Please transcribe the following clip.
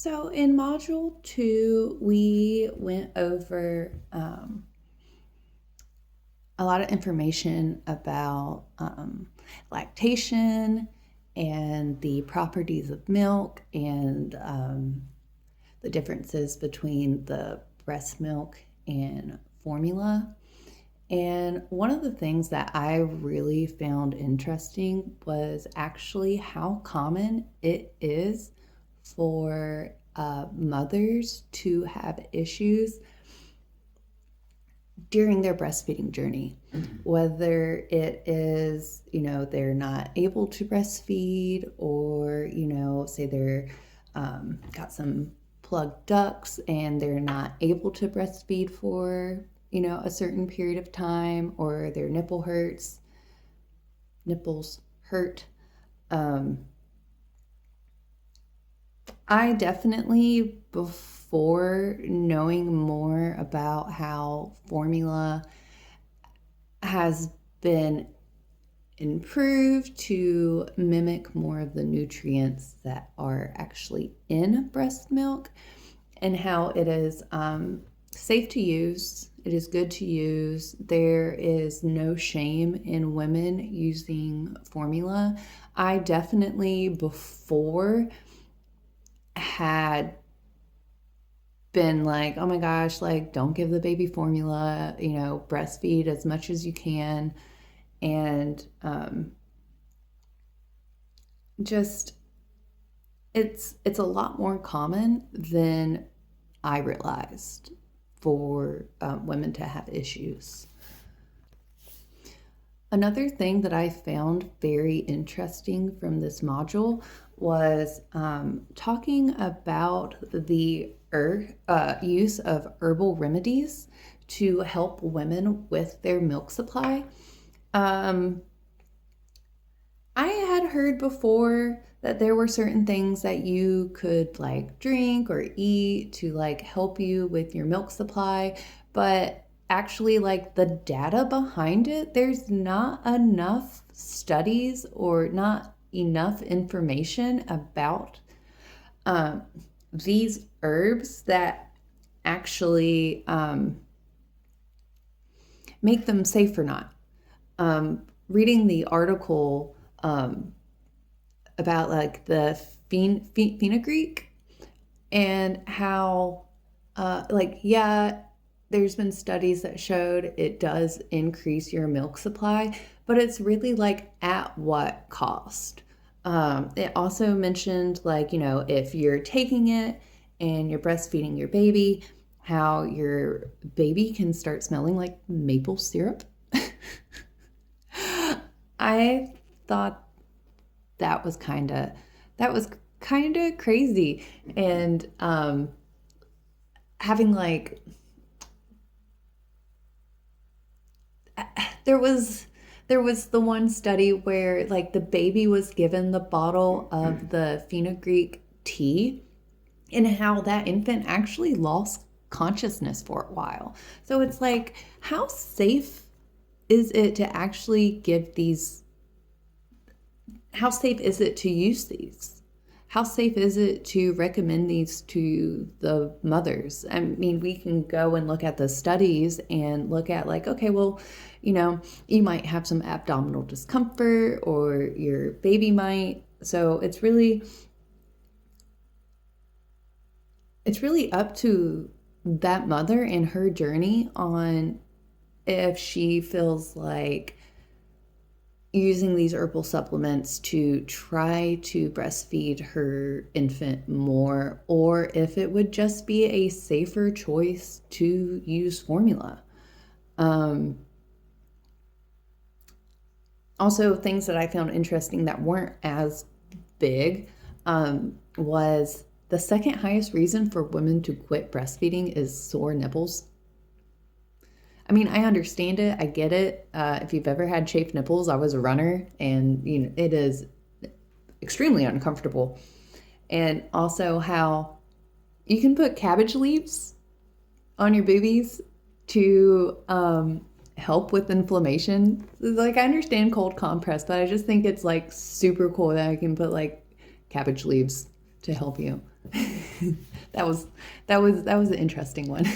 So in module 2, we went over a lot of information about lactation and the properties of milk and the differences between the breast milk and formula. And one of the things that I really found interesting was actually how common it is for mothers to have issues during their breastfeeding journey, whether it is, they're not able to breastfeed, or, say they're got some plugged ducts and they're not able to breastfeed for, a certain period of time, or their nipples hurt. I definitely, before knowing more about how formula has been improved to mimic more of the nutrients that are actually in breast milk, and how it is safe to use, it is good to use, there is no shame in women using formula. I definitely, before, had been like, oh my gosh, like, don't give the baby formula, breastfeed as much as you can. And just it's a lot more common than I realized for women to have issues. Another thing that I found very interesting from this module was talking about the use of herbal remedies to help women with their milk supply. I had heard before that there were certain things that you could drink or eat to help you with your milk supply, but actually the data behind it, there's not enough studies or not enough information about these herbs that actually make them safe or not. Reading the article about the fenugreek and how there's been studies that showed it does increase your milk supply, but it's really at what cost? It also mentioned if you're taking it and you're breastfeeding your baby, how your baby can start smelling like maple syrup. I thought that was kind of crazy. And having there was the one study where the baby was given the bottle of the fenugreek tea, and how that infant actually lost consciousness for a while. So it's how safe is it to actually give these? How safe is it to use these? How safe is it to recommend these to the mothers? I mean, we can go and look at the studies and look at okay, well, you might have some abdominal discomfort, or your baby might. So it's really up to that mother and her journey on if she feels like using these herbal supplements to try to breastfeed her infant more, or if it would just be a safer choice to use formula. Also, things that I found interesting that weren't as big was the second highest reason for women to quit breastfeeding is sore nipples. I mean, I understand it. I get it. If you've ever had chafed nipples, I was a runner, and it is extremely uncomfortable. And also how you can put cabbage leaves on your boobies to help with inflammation. I understand cold compress, but I just think it's super cool that I can put cabbage leaves to help you. That was that was an interesting one.